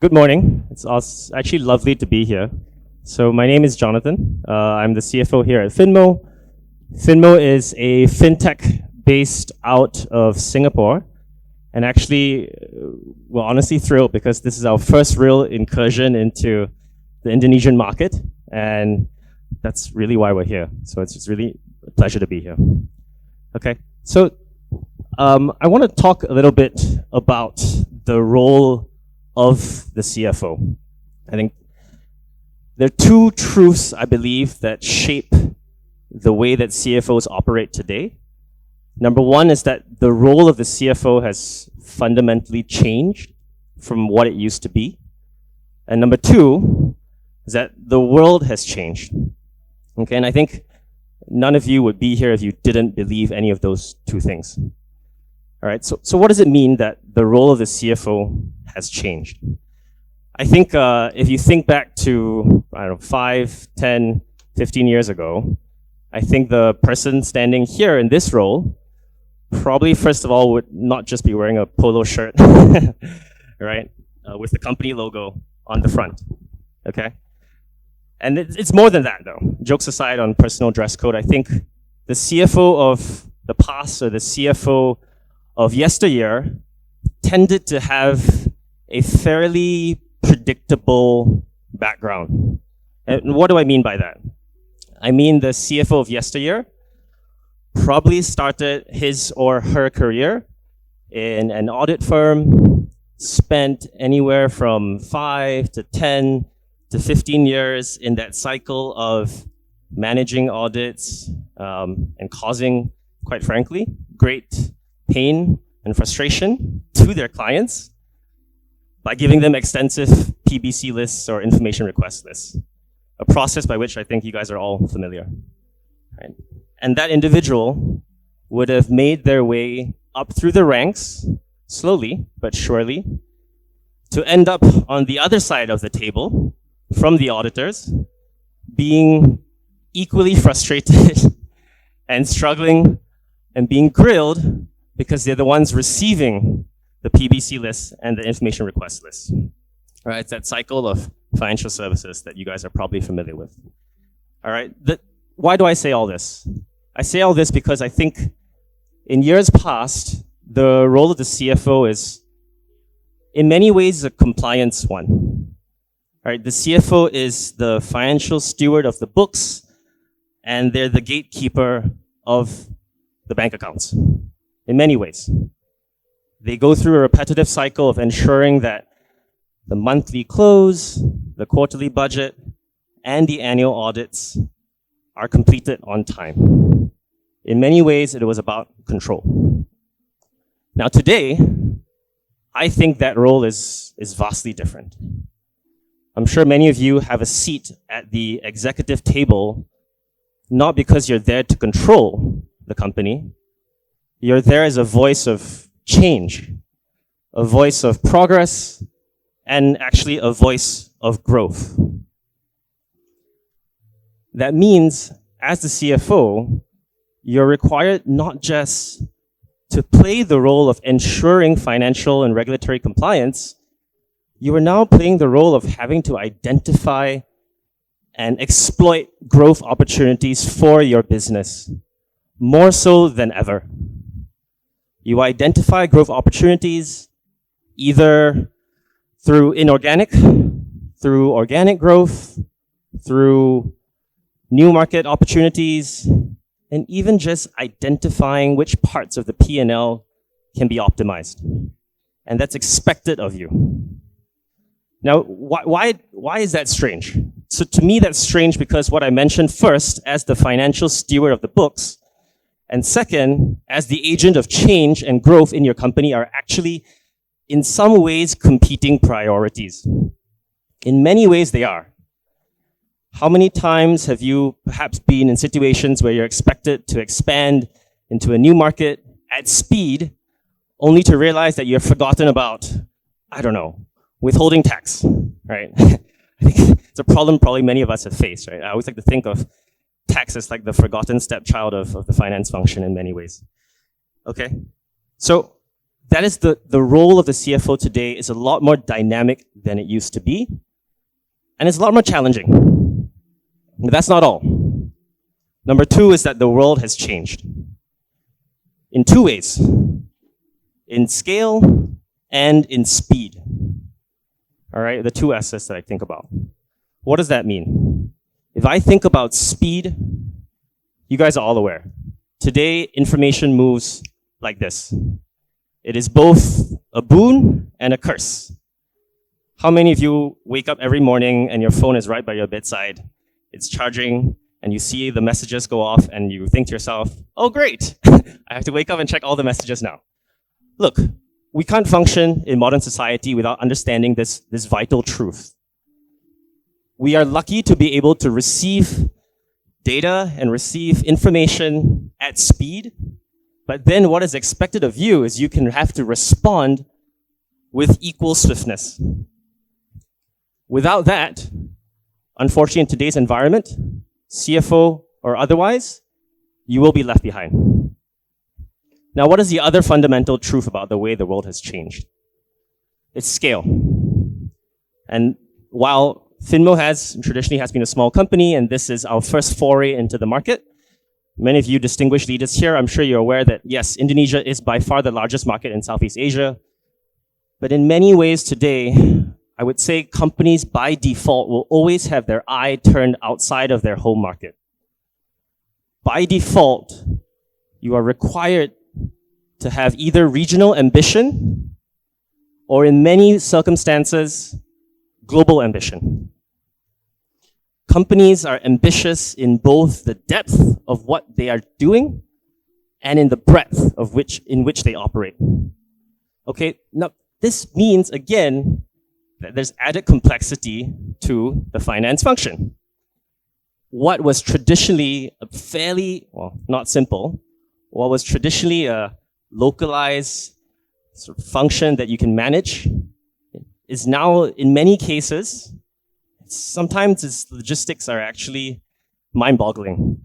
Good morning. It's actually lovely to be here. So my name is Jonathan. I'm the CFO here at Finmo. Finmo is a fintech based out of Singapore. And actually, we're honestly thrilled because this is our first real incursion into the Indonesian market. And that's really why we're here. So it's just really a pleasure to be here. Okay, so I want to talk a little bit about the role of the CFO. I think there are two truths, I believe, that shape the way that CFOs operate today. Number one is that the role of the CFO has fundamentally changed from what it used to be. And number two is that the world has changed. Okay, and I think none of you would be here if you didn't believe any of those two things. All right, so what does it mean that the role of the CFO has changed? I think if you think back to, 5, 10, 15 years ago, I think the person standing here in this role probably, first of all, would not just be wearing a polo shirt, right, with the company logo on the front, okay? And it's more than that, though. Jokes aside on personal dress code, I think the CFO of the past or the CFO of yesteryear tended to have a fairly predictable background. And what do I mean by that? I mean the CFO of yesteryear probably started his or her career in an audit firm, spent anywhere from 5 to 10 to 15 years in that cycle of managing audits and causing, quite frankly, great pain and frustration to their clients by giving them extensive PBC lists or information request lists, a process by which I think you guys are all familiar. Right? And that individual would have made their way up through the ranks, slowly but surely, to end up on the other side of the table from the auditors, being equally frustrated and struggling and being grilled because they're the ones receiving the PBC list and the information request list. All right, it's that cycle of financial services that you guys are probably familiar with. All right, why do I say all this? I say all this because I think in years past, the role of the CFO is in many ways a compliance one. All right, the CFO is the financial steward of the books, and they're the gatekeeper of the bank accounts. In many ways. They go through a repetitive cycle of ensuring that the monthly close, the quarterly budget, and the annual audits are completed on time. In many ways, it was about control. Now today, I think that role is vastly different. I'm sure many of you have a seat at the executive table, not because you're there to control the company. You're there as a voice of change, a voice of progress, and actually a voice of growth. That means, as the CFO, you're required not just to play the role of ensuring financial and regulatory compliance, you are now playing the role of having to identify and exploit growth opportunities for your business, more so than ever. You identify growth opportunities either through inorganic, through organic growth, through new market opportunities, and even just identifying which parts of the P&L can be optimized. And that's expected of you. Now, why is that strange? So to me, that's strange because what I mentioned first, as the financial steward of the books, and second, as the agent of change and growth in your company are actually, in some ways, competing priorities. In many ways, they are. How many times have you perhaps been in situations where you're expected to expand into a new market at speed, only to realize that you've forgotten about, withholding tax, right? I think it's a problem probably many of us have faced, right? I always like to think of tax as like the forgotten stepchild of the finance function in many ways. Okay? So that is the role of the CFO today is a lot more dynamic than it used to be, and it's a lot more challenging. But that's not all. Number two is that the world has changed in two ways, in scale and in speed. All right, the two assets that I think about. What does that mean? If I think about speed, you guys are all aware. Today, information moves like this. It is both a boon and a curse. How many of you wake up every morning and your phone is right by your bedside? It's charging and you see the messages go off and you think to yourself, oh great, I have to wake up and check all the messages now. Look, we can't function in modern society without understanding this vital truth. We are lucky to be able to receive data and receive information at speed, but then what is expected of you is you can have to respond with equal swiftness. Without that, unfortunately in today's environment, CFO or otherwise, you will be left behind. Now, what is the other fundamental truth about the way the world has changed? It's scale. And while Finmo traditionally has been a small company, and this is our first foray into the market, many of you distinguished leaders here, I'm sure you're aware that yes, Indonesia is by far the largest market in Southeast Asia. But in many ways today, I would say companies by default will always have their eye turned outside of their home market. By default, you are required to have either regional ambition or in many circumstances, global ambition. Companies are ambitious in both the depth of what they are doing and in the breadth of in which they operate. Okay, now this means again that there's added complexity to the finance function. What was traditionally a fairly, well, not simple, what was traditionally a localized sort of function that you can manage is now, in many cases, sometimes its logistics are actually mind-boggling.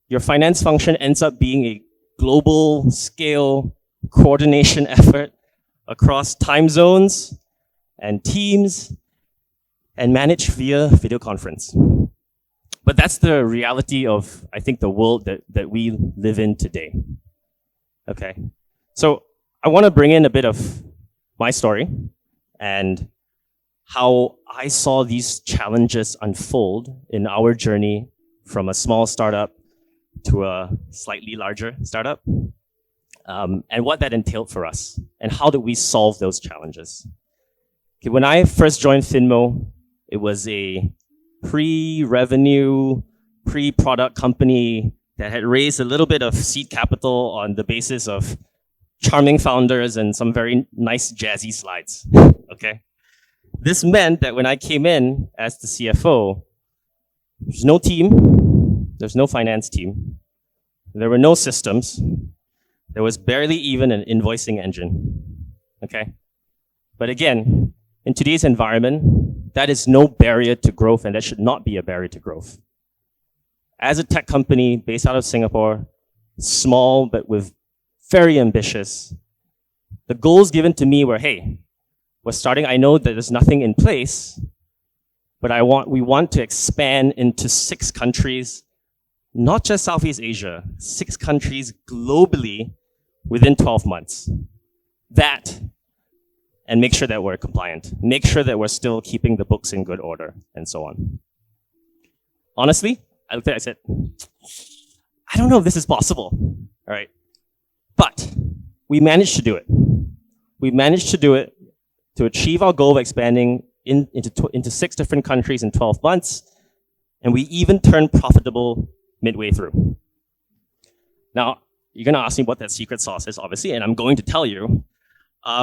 Your finance function ends up being a global scale coordination effort across time zones and teams and managed via video conference. But that's the reality of, I think, the world that we live in today. Okay. So I want to bring in a bit of my story and how I saw these challenges unfold in our journey from a small startup to a slightly larger startup, and what that entailed for us, and how did we solve those challenges. Okay, when I first joined Finmo, it was a pre-revenue, pre-product company that had raised a little bit of seed capital on the basis of charming founders and some very nice jazzy slides, okay? This meant that when I came in as the CFO, there's no team, there's no finance team, there were no systems, there was barely even an invoicing engine, okay? But again, in today's environment, that is no barrier to growth, and that should not be a barrier to growth. As a tech company based out of Singapore, small but with very ambitious, the goals given to me were, hey, we're starting, I know that there's nothing in place, but we want to expand into 6 countries, not just Southeast Asia, 6 countries globally within 12 months. That, and make sure that we're compliant. Make sure that we're still keeping the books in good order, and so on. Honestly, I looked at it, I said, I don't know if this is possible, all right? But we managed to do it. We managed to do it to achieve our goal of expanding into 6 different countries in 12 months, and we even turned profitable midway through. Now, you're gonna ask me what that secret sauce is, obviously, and I'm going to tell you.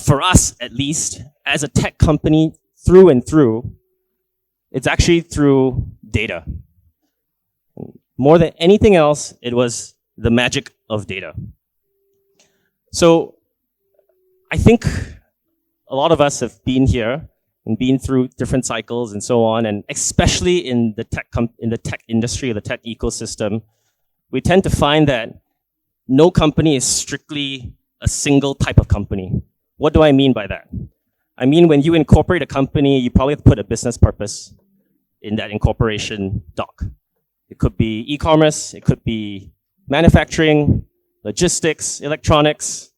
For us, at least, as a tech company through and through, it's actually through data. More than anything else, it was the magic of data. So I think a lot of us have been here and been through different cycles and so on, and especially in the tech industry, or the tech ecosystem, we tend to find that no company is strictly a single type of company. What do I mean by that? I mean, when you incorporate a company, you probably have to put a business purpose in that incorporation doc. It could be e-commerce, it could be manufacturing, logistics, electronics,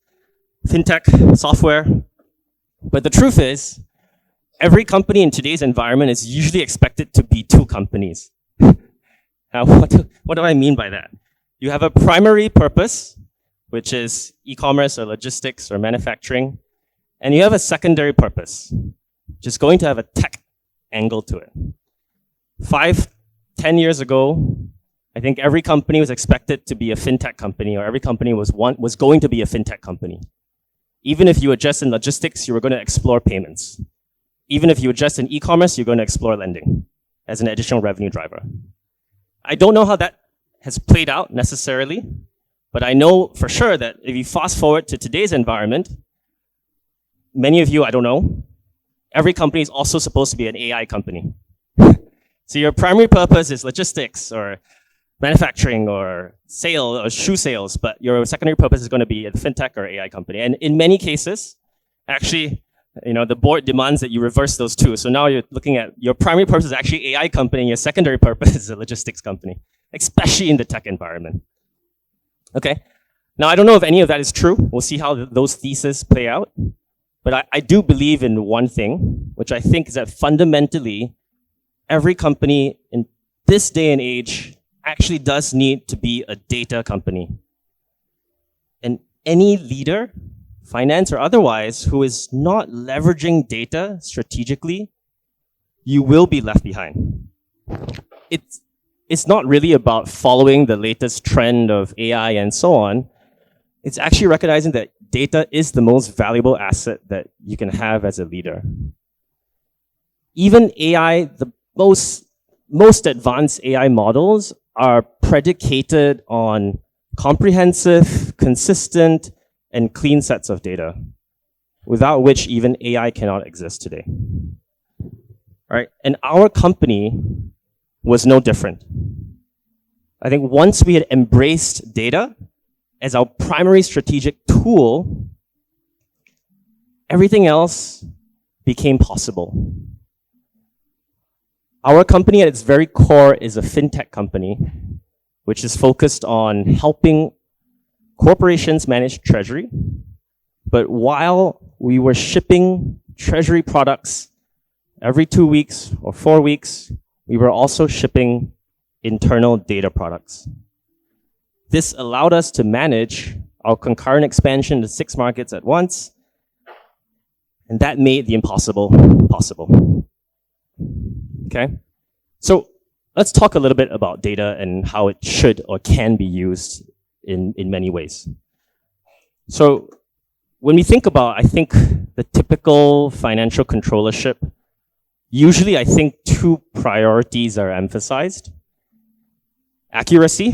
fintech, software. But the truth is, every company in today's environment is usually expected to be two companies. Now, what do I mean by that? You have a primary purpose, which is e-commerce or logistics or manufacturing, and you have a secondary purpose, which is going to have a tech angle to it. 5, 10 years ago, I think every company was expected to be a fintech company, or every company was going to be a fintech company. Even if you were just in logistics, you were going to explore payments. Even if you were just in e-commerce, you're going to explore lending as an additional revenue driver. I don't know how that has played out necessarily, but I know for sure that if you fast forward to today's environment, many of you, I don't know, every company is also supposed to be an AI company. So your primary purpose is logistics or manufacturing or sale or shoe sales, but your secondary purpose is going to be a fintech or AI company. And in many cases, actually, the board demands that you reverse those two. So now you're looking at your primary purpose is actually AI company, and your secondary purpose is a logistics company, especially in the tech environment. Okay. Now, I don't know if any of that is true. We'll see how those theses play out. But I do believe in one thing, which I think is that fundamentally, every company in this day and age actually does need to be a data company. And any leader, finance or otherwise, who is not leveraging data strategically, you will be left behind. It's not really about following the latest trend of AI and so on. It's actually recognizing that data is the most valuable asset that you can have as a leader. Even AI, the most advanced AI models are predicated on comprehensive, consistent, and clean sets of data, without which even AI cannot exist today. All right, and our company was no different. I think once we had embraced data as our primary strategic tool, everything else became possible. Our company at its very core is a fintech company, which is focused on helping corporations manage treasury. But while we were shipping treasury products every 2 weeks or 4 weeks, we were also shipping internal data products. This allowed us to manage our concurrent expansion to 6 markets at once, and that made the impossible possible. Okay? So let's talk a little bit about data and how it should or can be used in many ways. So when we think about, I think, the typical financial controllership, usually I think 2 priorities are emphasized: accuracy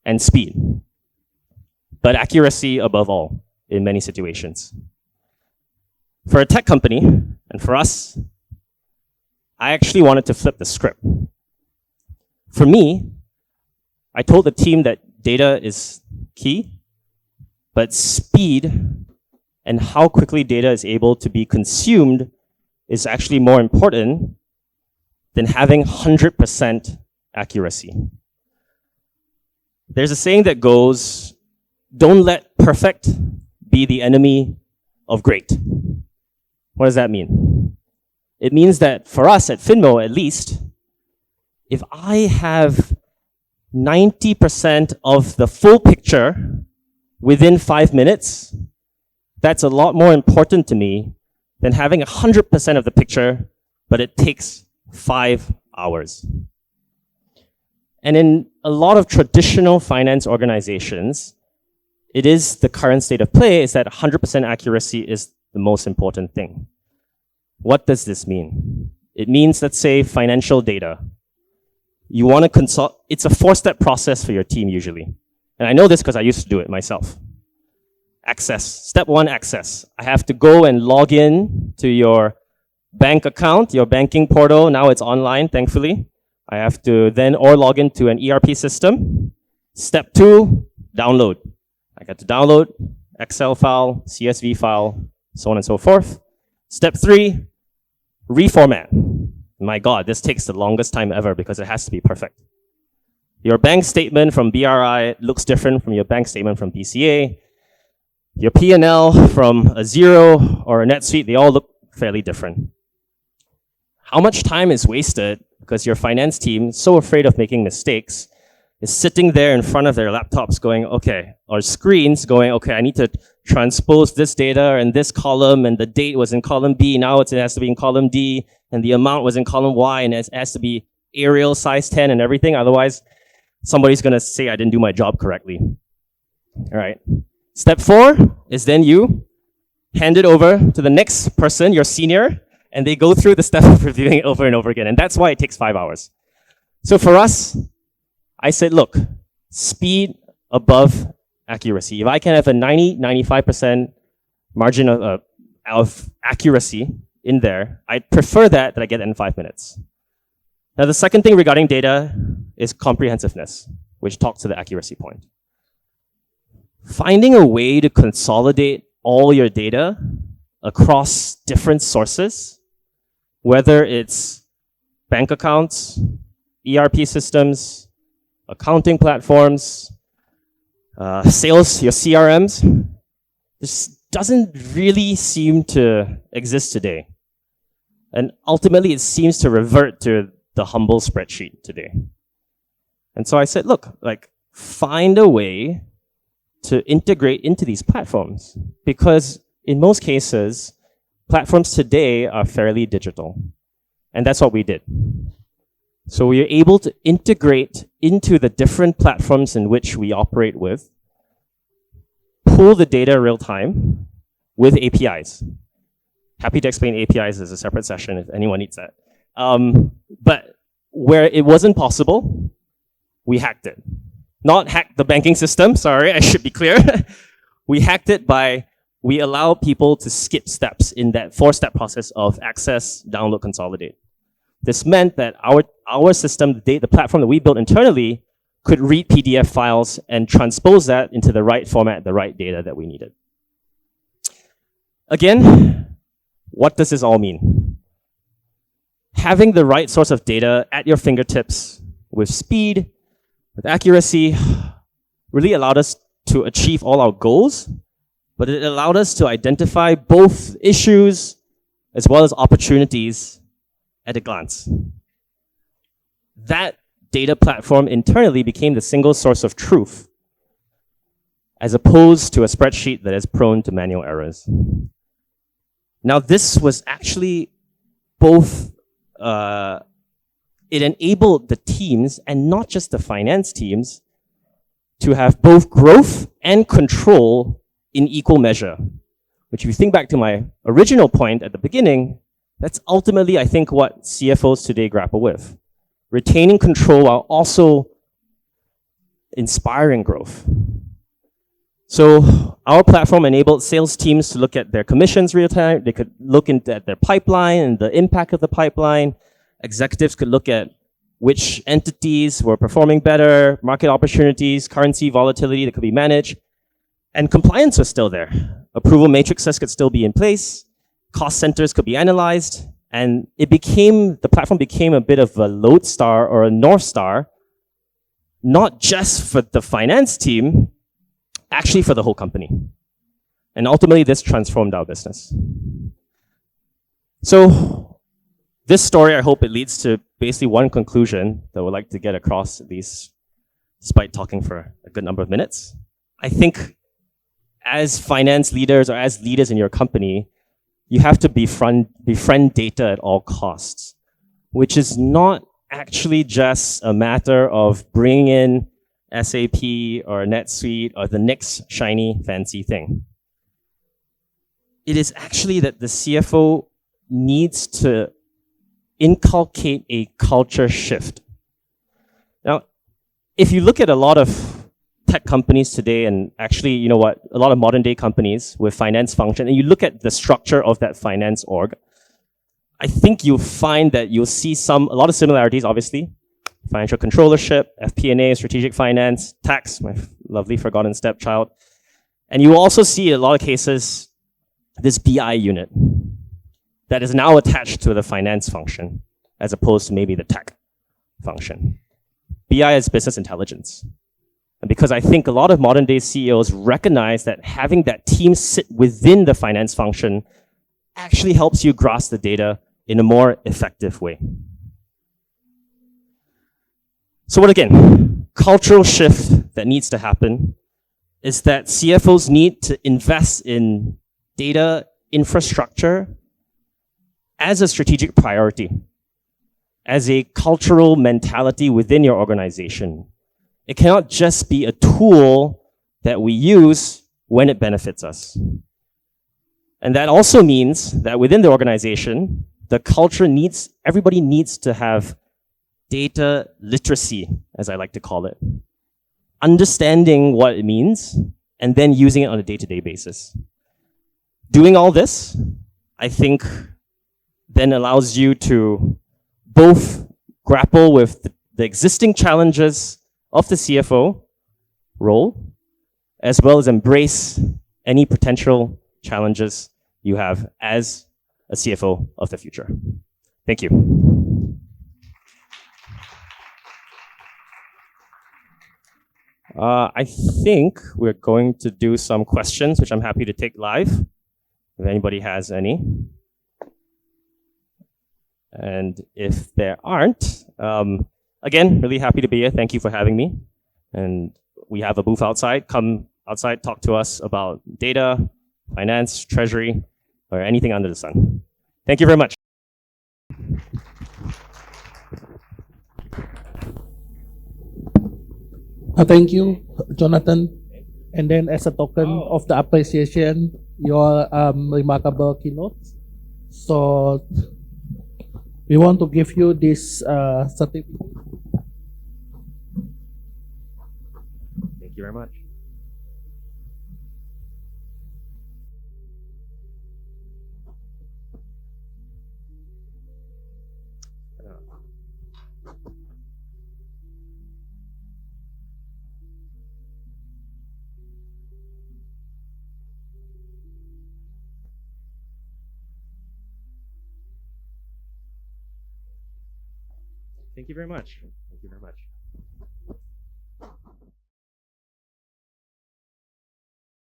and speed. But accuracy above all in many situations. For a tech company, and for us, I actually wanted to flip the script. For me, I told the team that data is key, but speed and how quickly data is able to be consumed is actually more important than having 100% accuracy. There's a saying that goes, don't let perfect be the enemy of great. What does that mean? It means that for us at Finmo, at least, if I have 90% of the full picture within 5 minutes, that's a lot more important to me than having 100% of the picture, but it takes 5 hours. And in a lot of traditional finance organizations, it is the current state of play is that 100% accuracy is the most important thing. What does this mean? It means, let's say, financial data. You want to consult, it's a 4-step process for your team usually. And I know this because I used to do it myself. Access. Step 1, access. I have to go and log in to your bank account, your banking portal. Now it's online, thankfully. I have to then log into an ERP system. Step 2, download. I got to download Excel file, CSV file, so on and so forth. Step 3, reformat. My God, this takes the longest time ever because it has to be perfect. Your bank statement from BRI looks different from your bank statement from BCA. Your P&L from a Xero or a NetSuite, they all look fairly different. How much time is wasted because your finance team, so afraid of making mistakes, is sitting there in front of their laptops going, okay, or screens going, okay, I need to transpose this data in this column, and the date was in column B, now it has to be in column D, and the amount was in column Y, and it has to be Arial size 10 and everything, otherwise somebody's gonna say I didn't do my job correctly. All right. Step 4 is then you hand it over to the next person, your senior, and they go through the step of reviewing it over and over again, and that's why it takes 5 hours. So for us, I said, look, speed above accuracy. If I can have a 95% margin of accuracy in there, I'd prefer that I get it in 5 minutes. Now, the second thing regarding data is comprehensiveness, which talks to the accuracy point. Finding a way to consolidate all your data across different sources, whether it's bank accounts, ERP systems, accounting platforms, sales, your CRMs, this doesn't really seem to exist today. And ultimately, it seems to revert to the humble spreadsheet today. And so I said, look, like, find a way to integrate into these platforms, because in most cases, platforms today are fairly digital. And that's what we did. So we are able to integrate into the different platforms in which we operate with, pull the data real time with APIs. Happy to explain APIs as a separate session if anyone needs that. But where it wasn't possible, we hacked it. Not hacked the banking system, sorry, I should be clear. We hacked it by, we allow people to skip steps in that 4-step process of access, download, consolidate. This meant that our system, the platform that we built internally, could read PDF files and transpose that into the right format, the right data that we needed. Again, what does this all mean? Having the right source of data at your fingertips with speed, with accuracy, really allowed us to achieve all our goals, but it allowed us to identify both issues as well as opportunities at a glance. That data platform internally became the single source of truth, as opposed to a spreadsheet that is prone to manual errors. Now, this was actually both, it enabled the teams, and not just the finance teams, to have both growth and control in equal measure. Which, if you think back to my original point at the beginning, that's ultimately, I think, what CFOs today grapple with. Retaining control while also inspiring growth. So our platform enabled sales teams to look at their commissions real time. They could look at their pipeline and the impact of the pipeline. Executives could look at which entities were performing better, market opportunities, currency volatility that could be managed. And compliance was still there. Approval matrices could still be in place. Cost centers could be analyzed. And the platform became a bit of a lodestar or a North Star, not just for the finance team, actually for the whole company. And ultimately, this transformed our business. So this story, I hope it leads to basically one conclusion that I would like to get across, at least despite talking for a good number of minutes. I think as finance leaders or as leaders in your company, you have to befriend data at all costs, which is not actually just a matter of bringing in SAP or NetSuite or the next shiny fancy thing. It is actually that the CFO needs to inculcate a culture shift. Now, if you look at a lot of tech companies today, and actually, you know what, a lot of modern day companies with finance function, and you look at the structure of that finance org, I think you'll find that you'll see a lot of similarities, obviously. Financial controllership, FP&A, strategic finance, tax, my lovely forgotten stepchild, And you also see in a lot of cases this BI unit that is now attached to the finance function as opposed to maybe the tech function. BI is business intelligence. And because I think a lot of modern day CEOs recognize that having that team sit within the finance function actually helps you grasp the data in a more effective way. So what again, cultural shift that needs to happen is that CFOs need to invest in data infrastructure as a strategic priority, as a cultural mentality within your organization. It cannot just be a tool that we use when it benefits us. And that also means that within the organization, the culture needs, everybody needs to have data literacy, as I like to call it. Understanding what it means and then using it on a day-to-day basis. Doing all this, I think, then allows you to both grapple with the existing challenges of the CFO role, as well as embrace any potential challenges you have as a CFO of the future. Thank you. I think we're going to do some questions, which I'm happy to take live, if anybody has any. And if there aren't, again, really happy to be here. Thank you for having me. And we have a booth outside. Come outside, talk to us about data, finance, treasury, or anything under the sun. Thank you very much. Thank you, Jonathan. And then as a token of the appreciation, your remarkable keynote. So we want to give you this certificate. Thank you very much. Thank you very much. Thank you very much.